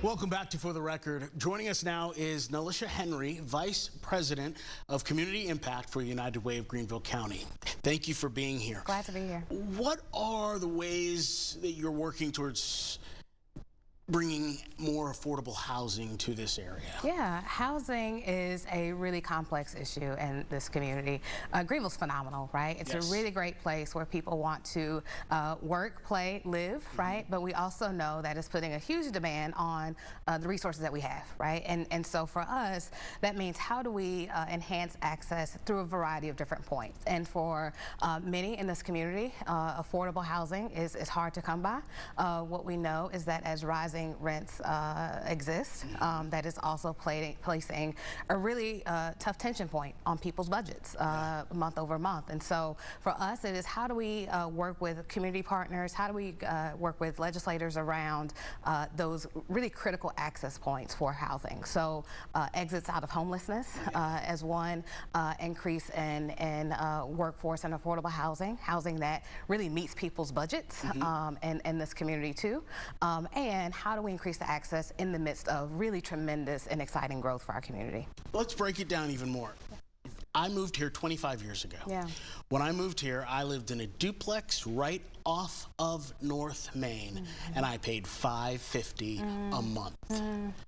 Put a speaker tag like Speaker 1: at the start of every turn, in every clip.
Speaker 1: Welcome back to For the Record. Joining us now is Nalisha Henry, Vice President of Community Impact for United Way of Greenville County. Thank you for being here.
Speaker 2: Glad to be here.
Speaker 1: What are the ways that you're working towards bringing more affordable housing to this area?
Speaker 2: Yeah, housing is a really complex issue in this community. Greenville's phenomenal, right? It's
Speaker 1: Yes.
Speaker 2: a really great place where people want to work, play, live, right? But we also know that it's putting a huge demand on the resources that we have, right? And so for us, that means how do we enhance access through a variety of different points? And for many in this community, affordable housing is hard to come by. What we know is that as rising rents exist, that is also placing a really tough tension point on people's budgets month over month. And so for us, it is how do we work with community partners, how do we work with legislators around those really critical access points for housing. So exits out of homelessness as one, increase in workforce and affordable housing that really meets people's budgets in this community too, and how do we increase the access in the midst of really tremendous and exciting growth for our community?
Speaker 1: Let's break it down even more. I moved here 25 years ago.
Speaker 2: Yeah.
Speaker 1: When I moved here, I lived in a duplex right off of North Main, and I paid $550 a month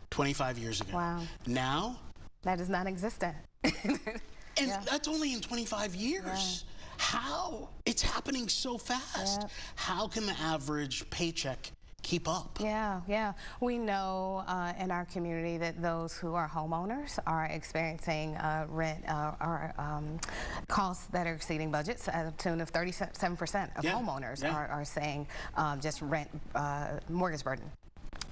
Speaker 1: 25 years ago.
Speaker 2: Wow.
Speaker 1: Now?
Speaker 2: That is non-existent.
Speaker 1: And that's only in 25 years. How? It's happening so fast. How can the average paycheck keep up?
Speaker 2: Yeah. We know in our community that those who are homeowners are experiencing rent or costs that are exceeding budgets at a tune of 37% of homeowners are saying just rent mortgage burden.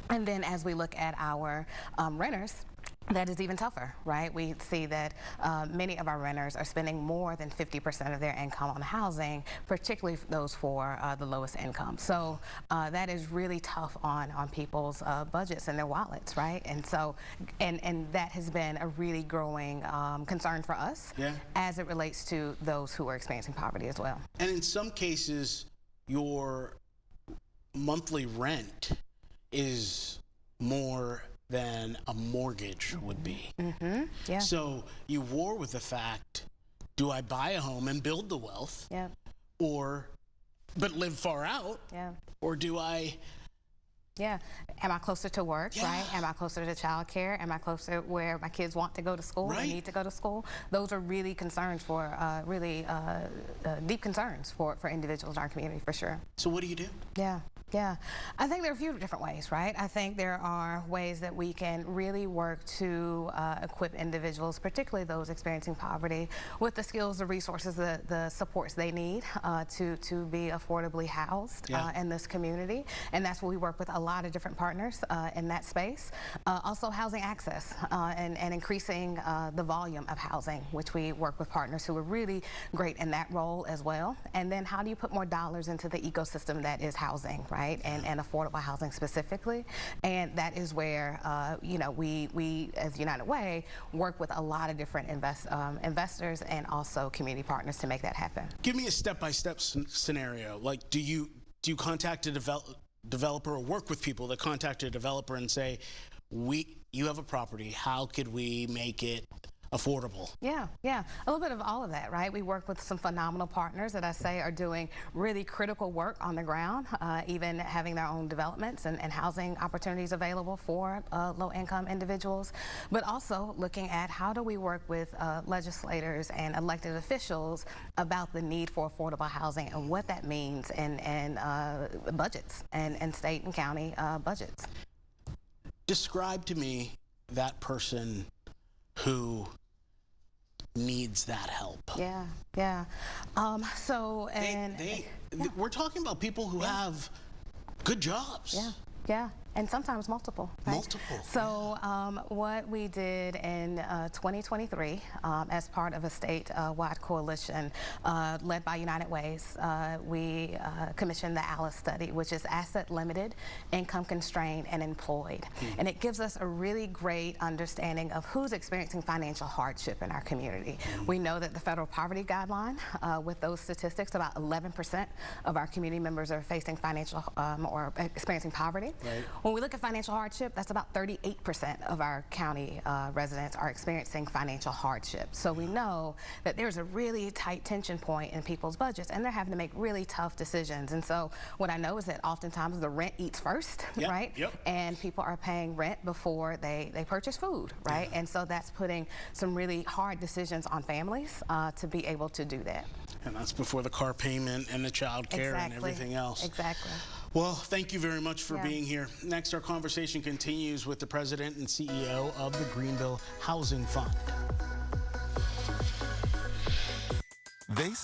Speaker 2: And then as we look at our renters, that is even tougher, right? We see that many of our renters are spending more than 50% of their income on housing, particularly those for the lowest income. So that is really tough on people's budgets and their wallets, right? And so, and that has been a really growing concern for us as it relates to those who are experiencing poverty as well.
Speaker 1: And in some cases, your monthly rent is more than a mortgage would be. So you war with the fact, do I buy a home and build the wealth, but live far out, or do I...
Speaker 2: Am I closer to work, right? Am I closer to childcare? Am I closer where my kids want to go to school and need to go to school? Those are really concerns for, deep concerns for individuals in our community, for sure.
Speaker 1: So what do you do?
Speaker 2: Yeah. I think there are a few different ways, right? I think there are ways that we can really work to equip individuals, particularly those experiencing poverty, with the skills, the resources, the supports they need to be affordably housed in this community. And that's where we work with a lot of different partners in that space. Also housing access and increasing the volume of housing, which we work with partners who are really great in that role as well. And then how do you put more dollars into the ecosystem that is housing, right? And affordable housing specifically. And that is where, we as United Way work with a lot of different investors and also community partners to make that happen.
Speaker 1: Give me a step-by-step scenario. Like, do you contact a developer or work with people that contact a developer and say, you have a property, how could we make it affordable?
Speaker 2: Yeah, a little bit of all of that, right? We work with some phenomenal partners that I say are doing really critical work on the ground, even having their own developments and housing opportunities available for low-income individuals, but also looking at how do we work with legislators and elected officials about the need for affordable housing and what that means in budgets and state and county budgets.
Speaker 1: Describe to me that person who needs that help. We're talking about people who have good jobs.
Speaker 2: And sometimes multiple. Right? So what we did in 2023 as part of a statewide coalition led by United Ways, we commissioned the ALICE study, which is asset limited, income constrained, and employed. And it gives us a really great understanding of who's experiencing financial hardship in our community. We know that the federal poverty guideline, with those statistics, about 11% of our community members are facing financial or experiencing poverty. When we look at financial hardship, that's about 38% of our county residents are experiencing financial hardship. So we know that there's a really tight tension point in people's budgets, and they're having to make really tough decisions. And so what I know is that oftentimes the rent eats first, right?
Speaker 1: Yep.
Speaker 2: And people are paying rent before they purchase food, right? And so that's putting some really hard decisions on families to be able to do that.
Speaker 1: And that's before the car payment and the child care and everything else.
Speaker 2: Exactly.
Speaker 1: Well, thank you very much for being here. Next, our conversation continues with the president and CEO of the Greenville Housing Fund.
Speaker 3: They say